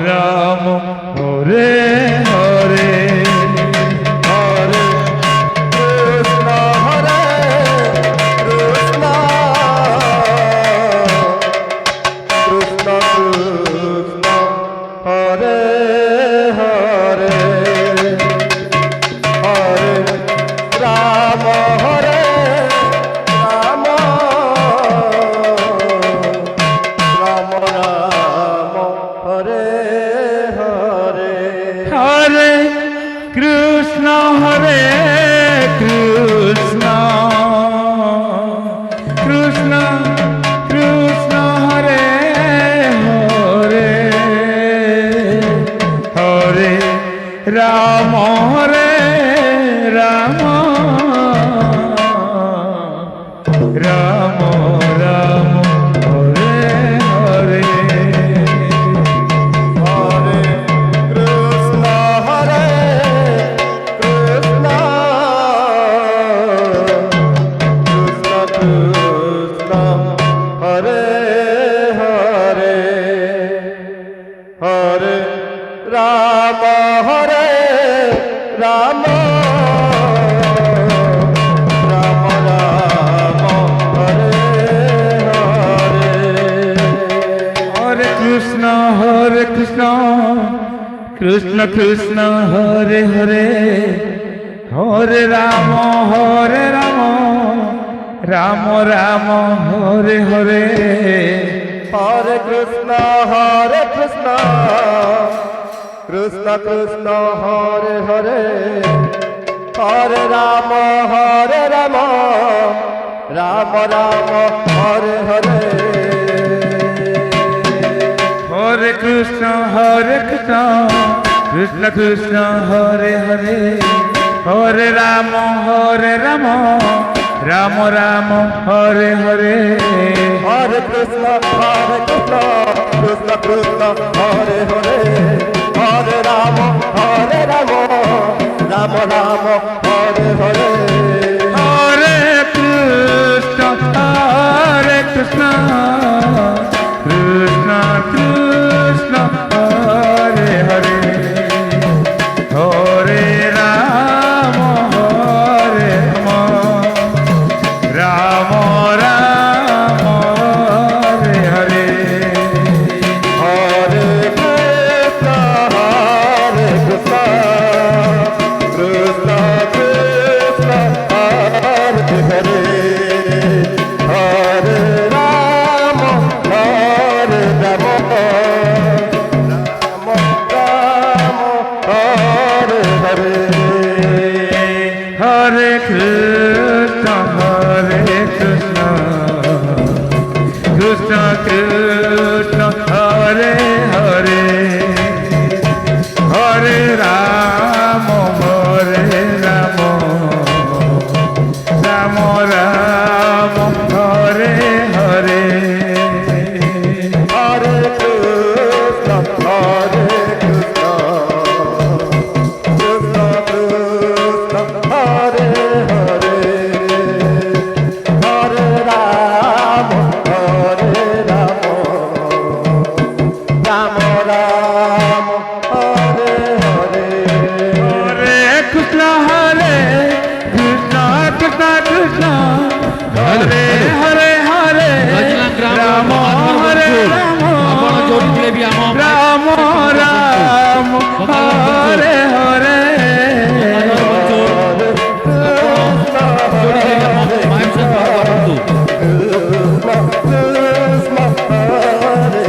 রাম হরে হরে হরে কৃষ্ণ হরে কৃষ্ণ কৃষ্ণ কৃষ্ণ হরে হরে হরে রাম হরে রাম রাম রাম হরে হরে হরে কৃষ্ণ হরে কৃষ্ণ কৃষ্ণ কৃষ্ণ হরে হরে হরে রাম হরে রাম রাম রাম হরে হরে হরে কৃষ্ণ হরে কৃষ্ণ কৃষ্ণ কৃষ্ণ হরে হরে হরে রাম হরে রাম রাম রাম হরে হরে হরে কৃষ্ণ কৃষ্ণ কৃষ্ণ হরে হরে হরে রাম রাম রাম হরে হরে হরে কৃষ্ণ কৃষ্ণ কৃষ্ণ হরে হরে হরে রাম রাম রাম হরে হরে হরে কৃষ্ণ কৃষ্ণ কৃষ্ণ হরে হরে হরে রাম রাম রাম হরে হরে হরে কৃষ্ণ কৃষ্ণ কৃষ্ণ হরে হরে হরে রাম রাম রাম হরে হরে হরে কৃষ্ণ কৃষ্ণ কৃষ্ণ হরে হরে হরে রাম রাম রাম হরে হরে হরে কৃষ্ণ কৃষ্ণ কৃষ্ণ হরে হরে হরে রাম রাম রাম হরে হরে হরে কৃষ্ণ কৃষ্ণ কৃষ্ণ হরে হরে হরে রাম রাম রাম রাম হরে হরে হরে কৃষ্ণ কৃষ্ণ কৃষ্ণ হরে হরে হরে রাম রাম রাম হরে হরে হরে কৃষ্ণ কৃষ্ণ হরে হরে হরে রাম হরে Ram Ram Ram Hare Hare Krishna Hare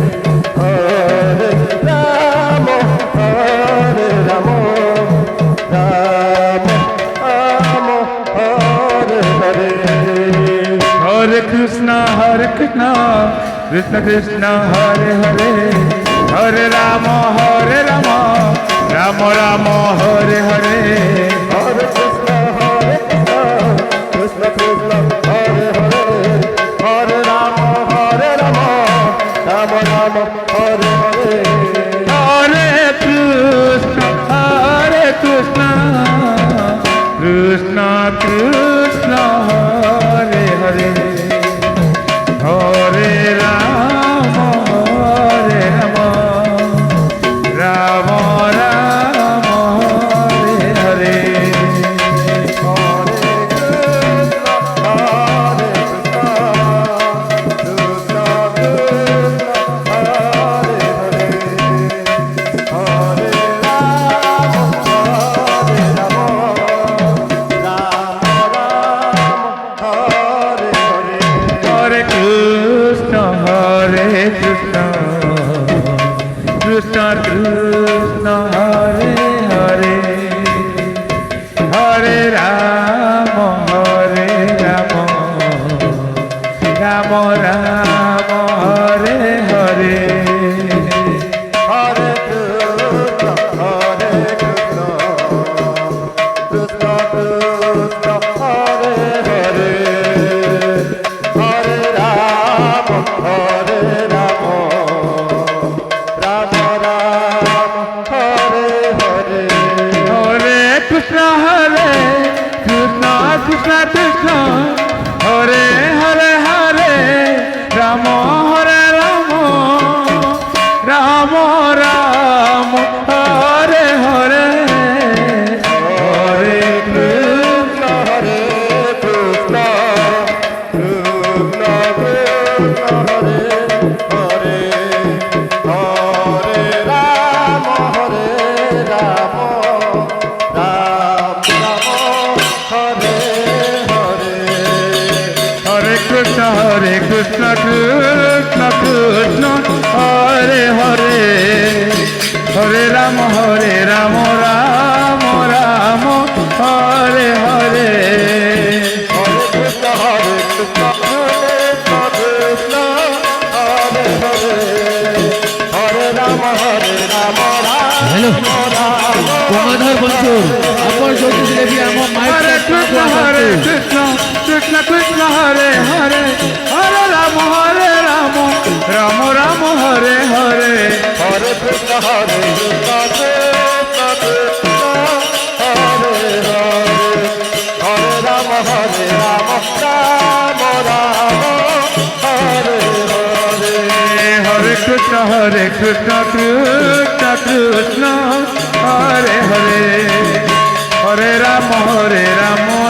Hare Hare Ram Ram Hare Hare Hare Krishna Krishna Krishna Hare Hare Hare Ram Ram Ram Hare Hare Hare Krishna Krishna Krishna Hare Hare Hare Ram Ram Ram Hare Hare Hare Krishna Krishna Krishna Hare Hare Hare Ram Krishna Krishna Hare Hare Hare Ram Ram Ram Hare Hare Hare Krishna, Hare Krishna, Krishna Krishna, Hare Hare, Hare Rama, Hare Rama, Rama Rama, Hare Hare. হরে কৃষ্ণ কৃষ্ণ কৃষ্ণ হরে হরে হরে রাম হরে Ram Ram Ram Hare Hare Hare Krishna Hare Krishna, Krishna Krishna, Hare Hare, Hare Rama, Hare Rama, Rama Rama, Hare Hare. হরে Krishna Krishna Krishna Hare Hare Hare Ram Ram Ram Hare Hare Hare Krishna, Krishna Krishna, Hare Hare, Hare Rama, Rama hello Gangadhar बंधु अपन ज्योति देवी आम হরে Krishna Krishna Krishna Hare Hare Hare Ram Ram Ram Hare Hare Hare Krishna, Krishna Krishna, Hare Hare, Hare Rama, Rama Rama, Hare Hare. হরে Krishna Krishna Krishna Hare Hare Hare Ram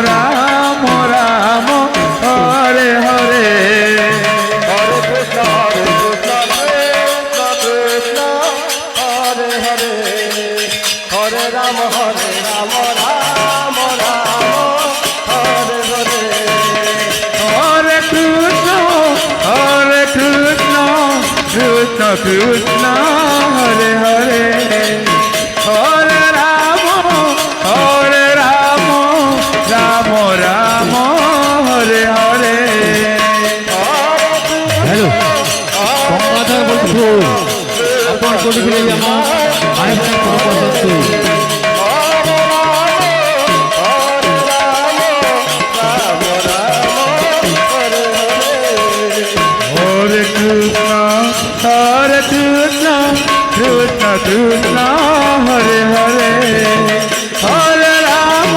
Ram Ram Hare Hare Hare Krishna, Krishna Krishna, Hare Hare, Hare Rama, Rama Rama, Hare Hare. হরে Krishna Krishna Krishna Hare Hare Hare Ram Ram Ram Hare Hare hello Gangadhar बंधु अपन ज्योति देवी आम भाई भाई बंधु হরে Krishna Krishna Krishna Hare Hare Hare Ram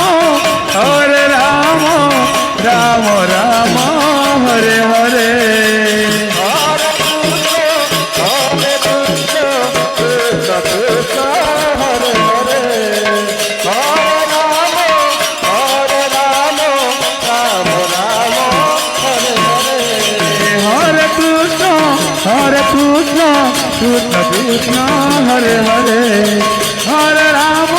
Ram Ram Hare Hare Hare Krishna Krishna Krishna Hare Hare Hare Ram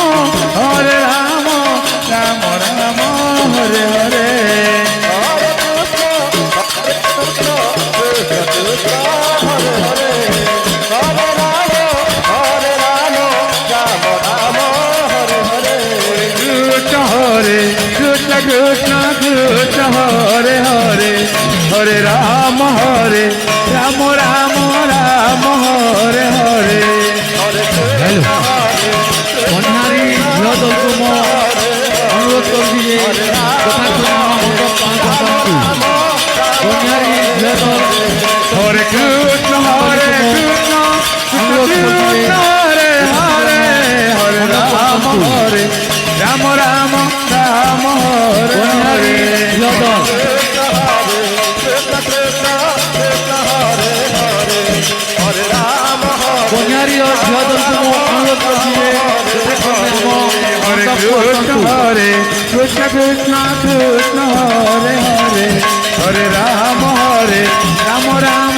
Ram Ram Hare Hare Krishna Krishna Krishna Hare Hare Hare Ram Ram Ram Hare Hare hello Kanyaari झील दल को मो अनुरोध करुँगी कन्यारी झील दल হরে কৃষ্ণ अनुरोध करुँगी হরে হরে হরে রাম রাম রাম হরে कन्यारी হরে झील दल कन्यारी और झील दल को मो अनुरोध करुँगी হরে কৃষ্ণ কৃষ্ণ কৃষ্ণ হরে হরে হরে রাম রাম